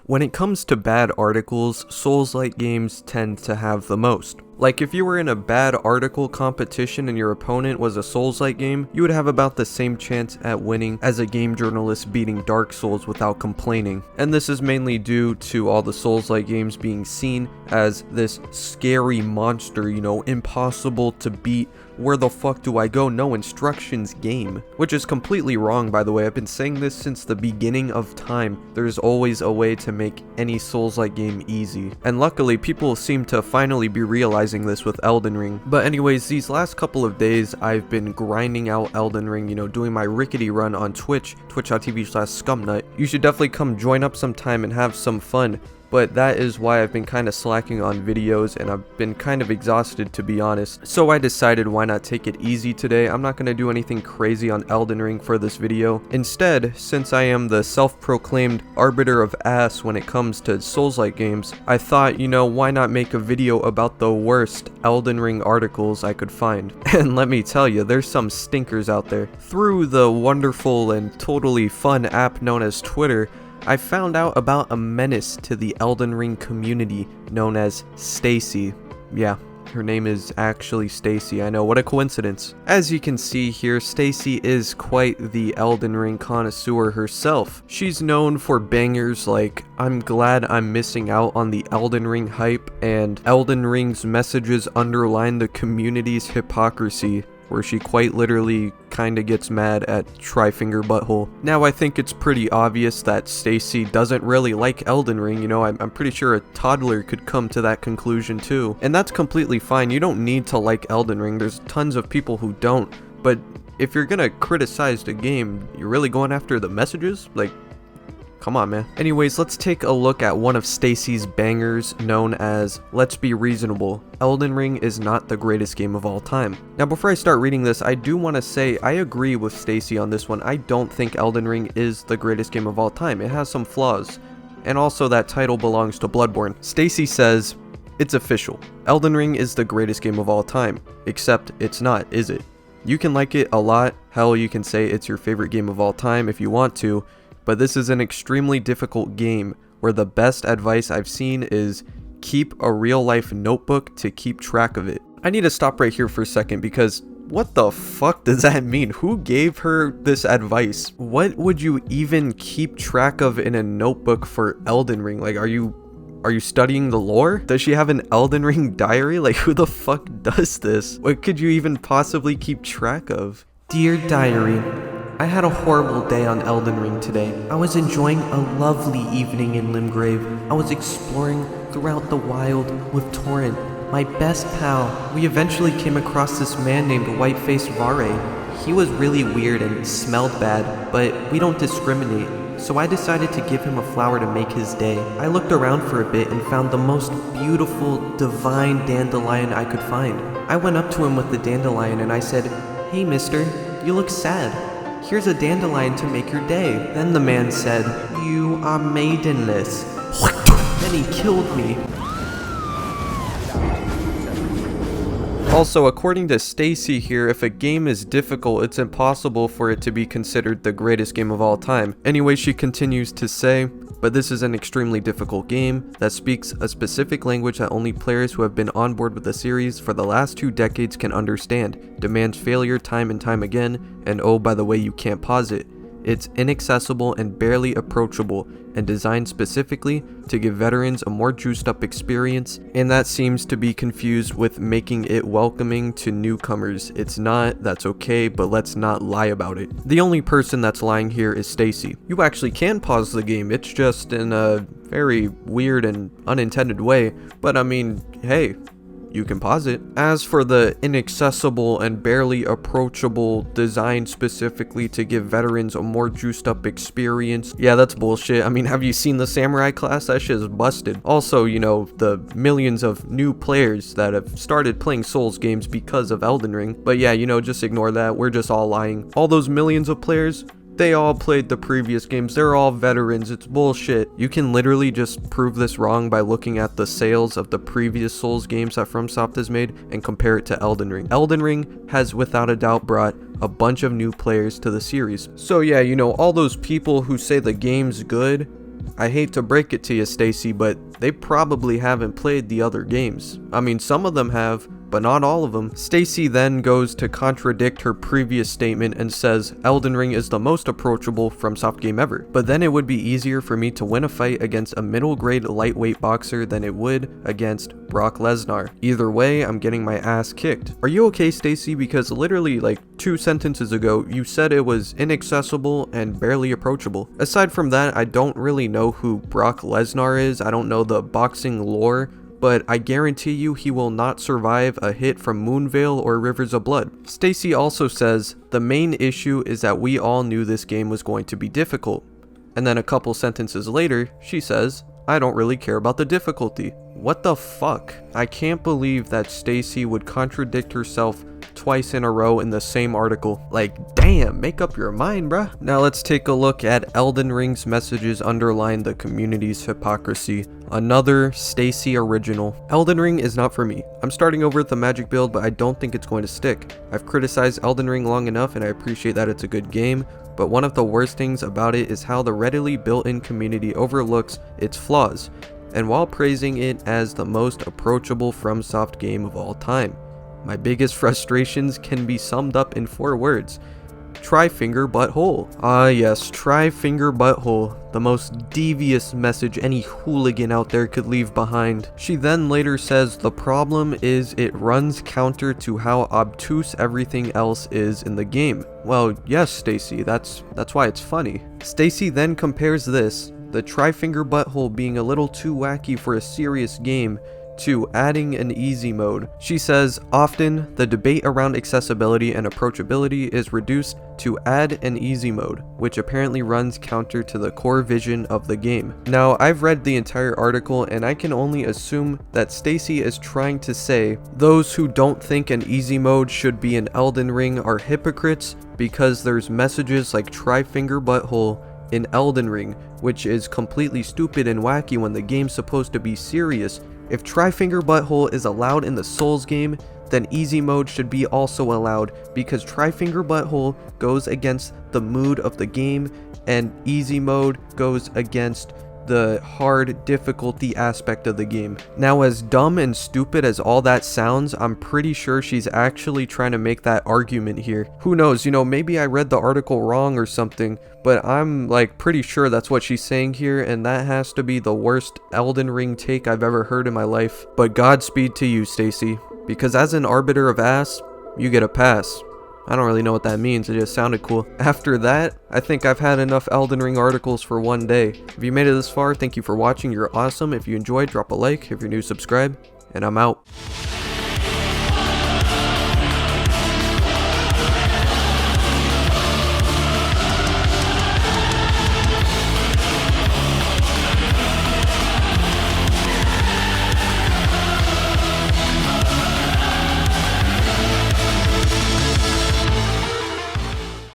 When it comes to bad articles, Souls-like games tend to have the most. Like, if you were in a bad article competition and your opponent was a Souls-like game, you would have about the same chance at winning as a game journalist beating Dark Souls without complaining. And this is mainly due to all the Souls-like games being seen as this scary monster, impossible to beat. Where the fuck do I go? No instructions game. Which is completely wrong, by the way. I've been saying this since the beginning of time. There's always a way to make any Souls-like game easy. And luckily, people seem to finally be realizing this with Elden Ring. But anyways, these last couple of days, I've been grinding out Elden Ring, doing my rickety run on Twitch, twitch.tv/Skumnut. You should definitely come join up sometime and have some fun. But that is why I've been kind of slacking on videos, and I've been kind of exhausted, to be honest. So I decided, why not take it easy today? I'm not going to do anything crazy on Elden Ring for this video. Instead, since I am the self-proclaimed arbiter of ass when it comes to Souls-like games, I thought, why not make a video about the worst Elden Ring articles I could find? And let me tell you, there's some stinkers out there. Through the wonderful and totally fun app known as Twitter, I found out about a menace to the Elden Ring community known as Staci. Yeah, her name is actually Staci. I know, what a coincidence. As you can see here, Staci is quite the Elden Ring connoisseur herself. She's known for bangers like "I'm glad I'm missing out on the Elden Ring hype" and "Elden Ring's messages underline the community's hypocrisy," where she quite literally kinda gets mad at Tryfinger Butthole. Now, I think it's pretty obvious that Staci doesn't really like Elden Ring. I'm pretty sure a toddler could come to that conclusion too. And that's completely fine. You don't need to like Elden Ring. There's tons of people who don't. But if you're gonna criticize the game, you're really going after the messages? Like, come on, man. Anyways, let's take a look at one of Staci's bangers known as "Let's Be Reasonable. Elden Ring is not the greatest game of all time." Now, before I start reading this, I do want to say I agree with Staci on this one. I don't think Elden Ring is the greatest game of all time. It has some flaws. And also, that title belongs to Bloodborne. Staci says, "It's official. Elden Ring is the greatest game of all time. Except it's not, is it? You can like it a lot. Hell, you can say it's your favorite game of all time if you want to. But this is an extremely difficult game where the best advice I've seen is keep a real-life notebook to keep track of it." I need to stop right here for a second because what the fuck does that mean? Who gave her this advice? What would you even keep track of in a notebook for Elden Ring? Like, are you studying the lore? Does she have an Elden Ring diary? Like, who the fuck does this? What could you even possibly keep track of? "Dear Diary, I had a horrible day on Elden Ring today. I was enjoying a lovely evening in Limgrave. I was exploring throughout the wild with Torrent, my best pal. We eventually came across this man named Whiteface Vare. He was really weird and smelled bad, but we don't discriminate. So I decided to give him a flower to make his day. I looked around for a bit and found the most beautiful, divine dandelion I could find. I went up to him with the dandelion and I said, 'Hey mister, you look sad. Here's a dandelion to make your day.' Then the man said, 'You are maidenless.' Then he killed me." Also, according to Staci here, if a game is difficult, it's impossible for it to be considered the greatest game of all time. Anyway, she continues to say, "But this is an extremely difficult game that speaks a specific language that only players who have been on board with the series for the last 2 decades can understand, demands failure time and time again, and oh, by the way, you can't pause it. It's inaccessible and barely approachable, and designed specifically to give veterans a more juiced up experience, and that seems to be confused with making it welcoming to newcomers. It's not, that's okay, but let's not lie about it." The only person that's lying here is Staci. You actually can pause the game, it's just in a very weird and unintended way, but I mean, hey, you can pause it. As for the inaccessible and barely approachable, designed specifically to give veterans a more juiced up experience, yeah, that's bullshit. I mean, have you seen the Samurai class? That shit is busted. Also, the millions of new players that have started playing Souls games because of Elden Ring. But yeah, just ignore that. We're just all lying. All those millions of players, they all played the previous games. They're all veterans. It's bullshit. You can literally just prove this wrong by looking at the sales of the previous Souls games that FromSoft has made and compare it to Elden Ring. Elden Ring has without a doubt brought a bunch of new players to the series. So yeah, all those people who say the game's good, I hate to break it to you, Staci, but they probably haven't played the other games. I mean, some of them have, but not all of them. Staci then goes to contradict her previous statement and says Elden Ring is the most approachable FromSoft game ever. But then it would be easier for me to win a fight against a middle grade lightweight boxer than it would against Brock Lesnar. Either way, I'm getting my ass kicked. Are you okay, Staci? Because literally like 2 sentences ago, you said it was inaccessible and barely approachable. Aside from that, I don't really know who Brock Lesnar is. I don't know the boxing lore, but I guarantee you he will not survive a hit from Moonveil or Rivers of Blood. Staci also says, the main issue is that we all knew this game was going to be difficult. And then a couple sentences later, she says, I don't really care about the difficulty. What the fuck? I can't believe that Staci would contradict herself twice in a row in the same article. Like, damn, make up your mind, bruh. Now let's take a look at Elden Ring's messages underlying the community's hypocrisy. Another Staci original. Elden Ring is not for me. I'm starting over with the magic build, but I don't think it's going to stick. I've criticized Elden Ring long enough and I appreciate that it's a good game, but one of the worst things about it is how the readily built-in community overlooks its flaws, and while praising it as the most approachable FromSoft game of all time. My biggest frustrations can be summed up in 4 words. Try finger butthole. Ah yes, try finger butthole. The most devious message any hooligan out there could leave behind. She then later says the problem is it runs counter to how obtuse everything else is in the game. Well, yes, Staci, that's why it's funny. Staci then compares this, the try finger butthole being a little too wacky for a serious game, to adding an easy mode. She says, often, the debate around accessibility and approachability is reduced to add an easy mode, which apparently runs counter to the core vision of the game. Now, I've read the entire article and I can only assume that Staci is trying to say those who don't think an easy mode should be in Elden Ring are hypocrites because there's messages like try finger butthole in Elden Ring, which is completely stupid and wacky when the game's supposed to be serious. If try finger butthole is allowed in the Souls game, then easy mode should be also allowed because try finger butthole goes against the mood of the game and easy mode goes against the hard difficulty aspect of the game. Now, as dumb and stupid as all that sounds, I'm pretty sure she's actually trying to make that argument here. Who knows, you know, maybe I read the article wrong or something, but I'm like pretty sure that's what she's saying here, and that has to be the worst Elden Ring take I've ever heard in my life. But Godspeed to you, Staci, because as an arbiter of ass, you get a pass. I don't really know what that means, it just sounded cool. After that, I think I've had enough Elden Ring articles for one day. If you made it this far, thank you for watching, you're awesome. If you enjoyed, drop a like. If you're new, subscribe, and I'm out.